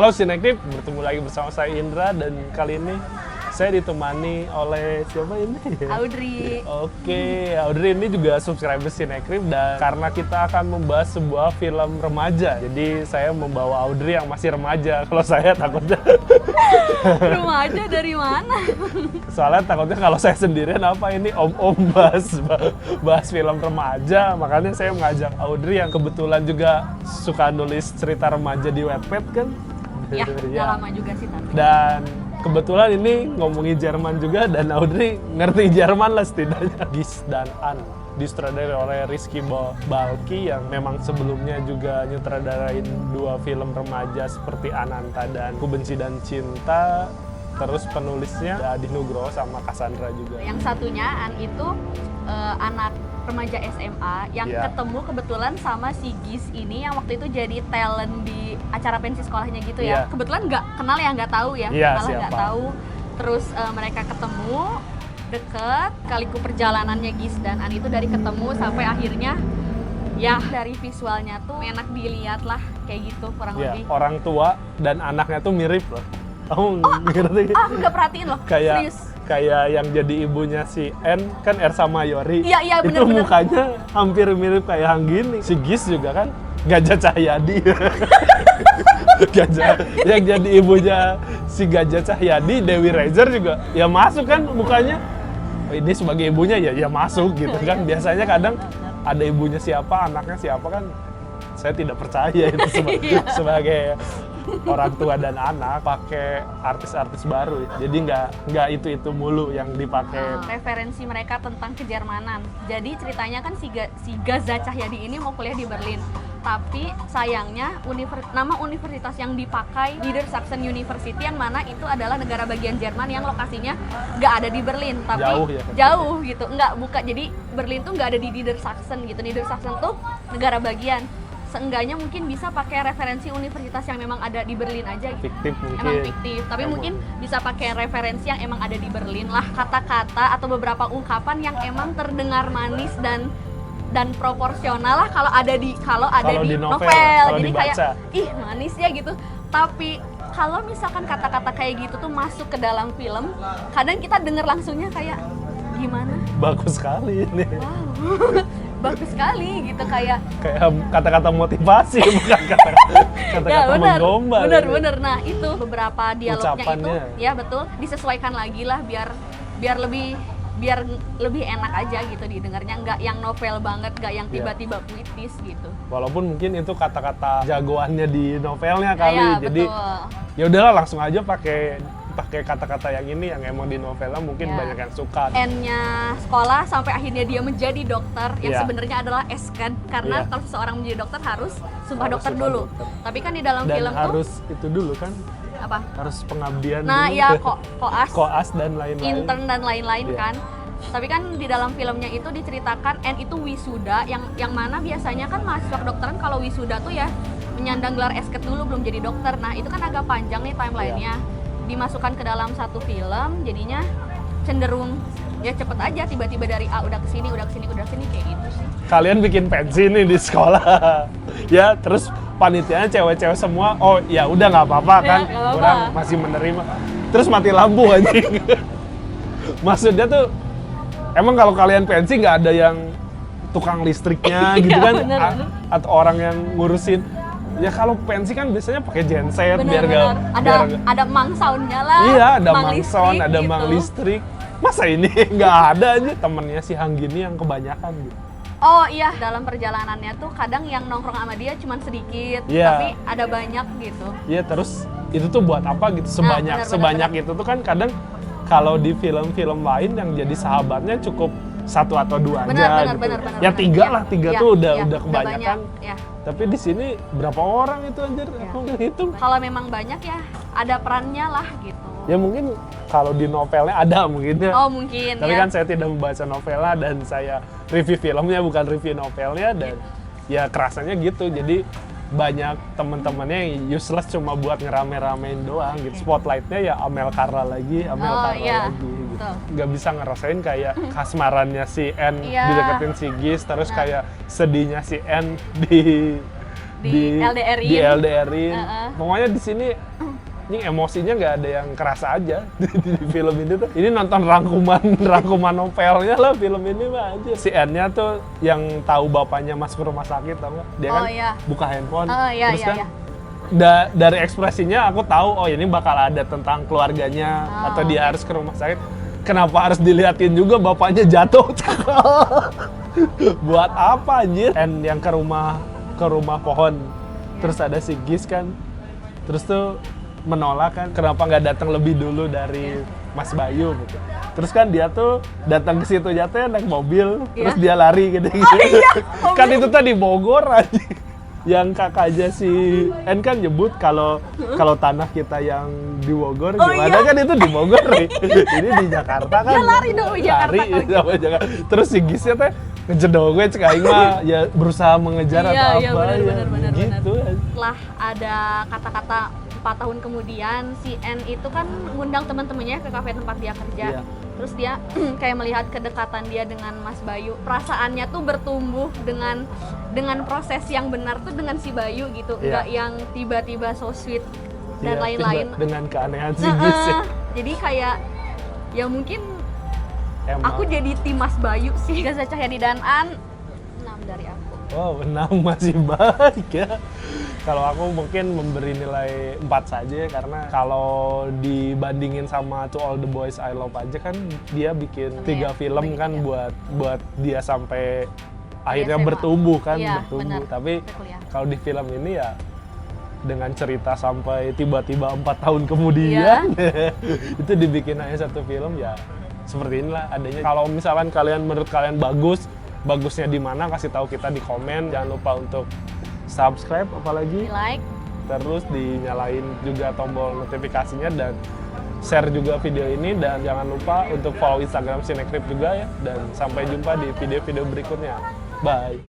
Halo Sinektif, bertemu lagi bersama saya Indra dan kali ini saya ditemani oleh siapa ini? Audrey. Oke, Audrey ini juga subscriber Sinektif dan karena kita akan membahas sebuah film remaja. Jadi saya membawa Audrey yang masih remaja. Kalau saya takutnya Remaja dari mana? soalnya takutnya kalau saya sendirian apa ini om-om bahas film remaja. Makanya saya mengajak Audrey yang kebetulan juga suka nulis cerita remaja di Wattpad kan. Ya, udah lama juga sih tapi. Dan kebetulan ini ngomongin Jerman juga dan Audrey ngerti Jerman lah setidaknya. Gis dan An disutradarai oleh Rizky Balki yang memang sebelumnya juga nyutradarain 2 film remaja seperti Ananta dan Ku Benci dan Cinta. Terus penulisnya Adi Nugroho sama Cassandra juga. Yang satunya An itu anak remaja SMA yang ketemu kebetulan sama si Gis ini yang waktu itu jadi talent di acara pensi sekolahnya gitu ya. Kebetulan nggak kenal ya, nggak tahu ya, malah nggak tahu. Terus mereka ketemu deket, kaliku perjalanannya Gis dan An itu dari ketemu sampai akhirnya ya dari visualnya tuh enak dilihat lah kayak gitu kurang lebih. Orang tua dan anaknya tuh mirip loh. Kamu ngerti? Aku nggak perhatiin loh, serius. Kayak yang jadi ibunya si N kan Ersa Mayori. Iya Itu bener. mukanya hampir mirip kayak Hanggini. Si Gis juga kan Gajah Cahyadi. Yang jadi ibunya si Gajah Cahyadi, Dewi Rezer juga ya masuk kan mukanya. Ini sebagai ibunya ya masuk gitu kan. Biasanya kadang ada ibunya siapa, anaknya siapa kan saya tidak percaya itu sebagai orang tua dan anak pakai artis-artis baru. Jadi nggak itu mulu yang dipakai. Referensi mereka tentang kejermanan. Jadi ceritanya kan si Gajah Cahyadi ini mau kuliah di Berlin. Tapi sayangnya nama universitas yang dipakai Niedersachsen University yang mana itu adalah negara bagian Jerman yang lokasinya nggak ada di Berlin, tapi jauh gitu. Jadi Berlin tuh nggak ada di Niedersachsen gitu. Niedersachsen tuh negara bagian. Seenggaknya mungkin bisa pakai referensi universitas yang memang ada di Berlin aja gitu. Fiktif mungkin. Emang fiktif, tapi mungkin bisa pakai referensi yang emang ada di Berlin lah, kata-kata atau beberapa ungkapan yang emang terdengar manis dan proporsional lah kalau ada di novel. Jadi dibaca. Kayak ih manis ya gitu. Tapi kalau misalkan kata-kata kayak gitu tuh masuk ke dalam film, kadang kita denger langsungnya kayak gimana? Bagus sekali ini. Wow. Bagus sekali gitu kayak kata-kata motivasi bukan kata-kata menggombal. Bener. Nah itu beberapa dialognya ucapannya. Itu ya betul disesuaikan lagi lah biar lebih enak aja gitu didengarnya, nggak yang novel banget, nggak yang tiba-tiba puitis gitu. Walaupun mungkin itu kata-kata jagoannya di novelnya kali, jadi betul. Ya udahlah langsung aja pakai kata-kata yang ini yang emang di novelnya mungkin banyak yang suka. N-nya sekolah sampai akhirnya dia menjadi dokter yang sebenarnya adalah S kan, karena kalau seseorang menjadi dokter harus sumpah dokter dulu. Tapi kan di dalam film harus tuh itu dulu kan? Apa? Harus pengabdian nah dulu. Ya koas dan lain-lain. Intern dan lain-lain kan. Tapi kan di dalam filmnya itu diceritakan N itu wisuda yang mana biasanya kan mahasiswa kedokteran kalau wisuda tuh ya menyandang gelar S.Ket dulu belum jadi dokter. Nah itu kan agak panjang nih timelinenya. Dimasukkan ke dalam satu film, jadinya cenderung ya cepet aja, tiba-tiba dari A udah kesini kayak gitu sih. Kalian bikin pensi nih di sekolah, ya terus panitianya cewek-cewek semua, oh ya udah nggak apa-apa kan, orang masih menerima. Terus mati lampu anjing. Maksudnya tuh, emang kalau kalian pensi nggak ada yang tukang listriknya gitu kan, atau orang yang ngurusin. Ya kalau pensi kan biasanya pakai genset biar ada mang soundnya lah. Iya, ada mang sound, ada gitu. mang listrik. Masa ini nggak ada aja temennya si Hanggini yang kebanyakan gitu. Oh iya, dalam perjalanannya tuh kadang yang nongkrong sama dia cuma sedikit, tapi ada banyak gitu. Iya, terus itu tuh buat apa gitu sebanyak itu tuh kan kadang kalau di film-film lain yang jadi sahabatnya cukup 1 atau 2 aja gitu. Ya 3 tuh udah kebanyakan. Tapi di sini berapa orang itu anjir? Aku nggak hitung. Kalau memang banyak ya ada perannya lah gitu. Ya mungkin kalau di novelnya ada mungkin ya. Oh mungkin. Tapi kan saya tidak membaca novelnya dan saya review filmnya bukan review novelnya dan ya kerasanya gitu. Jadi banyak teman-temannya yang useless cuma buat ngerame-ramein doang gitu. Spotlightnya ya Amel Carla lagi gitu. Nggak bisa ngerasain kayak kasmarannya si N dideketin si Gis, terus kayak sedihnya si N di LDR-in. Di LDR-in. Heeh. Pokoknya di sini ini emosinya nggak ada yang kerasa aja di film ini tuh. Ini nonton rangkuman novelnya lah film ini mah aja. Si N-nya tuh yang tahu bapaknya masuk rumah sakit, tau nggak? Dia kan iya. buka handphone, Iya, terus iya, kan iya. Dari ekspresinya aku tahu oh ini bakal ada tentang keluarganya atau dia harus ke rumah sakit. Kenapa harus diliatin juga bapaknya jatuh? Buat apa anjir? N yang ke rumah pohon, terus ada si Gis kan, terus tuh menolak kan, kenapa nggak datang lebih dulu dari Mas Bayu gitu. Terus kan dia tuh datang ke situ jatuhnya naik mobil, terus dia lari gitu. Kan itu tadi Bogor aja. Yang kakaknya si N kan nyebut kalau tanah kita yang di Bogor gimana kan itu di Bogor nih. Ini di Jakarta kan. Dia lari dong di Jakarta. Lari sama Jakarta. Terus si Gisnya teh ngejedogwe cek aing mah ya berusaha mengejar atau apa benar. gitu. Setelah ada kata-kata 4 tahun kemudian, si N itu kan ngundang teman-temannya ke kafe tempat dia kerja. Iya. Terus dia kayak melihat kedekatan dia dengan Mas Bayu. Perasaannya tuh bertumbuh dengan proses yang benar tuh dengan si Bayu gitu. Enggak yang tiba-tiba so sweet dan lain-lain. Dengan keanehan si Gis ya. Jadi kayak ya mungkin Emang. aku jadi tim Mas Bayu sih. Gaza Cahyadi dan An 6 dari aku. Wow, 6 masih baik ya. Kalau aku mungkin memberi nilai 4 saja karena kalau dibandingin sama To All the Boys I Love aja kan dia bikin 3 film kan buat dia sampai akhirnya SMA. bertumbuh kan, Iya, bertumbuh. benar. Tapi Kuliah. kalau di film ini ya dengan cerita sampai tiba-tiba 4 tahun kemudian itu dibikin aja satu film ya seperti inilah adanya. Kalau misalkan menurut kalian bagusnya di mana, kasih tahu kita di komen. Jangan lupa untuk subscribe apalagi Di like. terus dinyalain juga tombol notifikasinya dan share juga video ini, dan jangan lupa untuk follow Instagram Cinecrip juga ya, dan sampai jumpa di video-video berikutnya. Bye.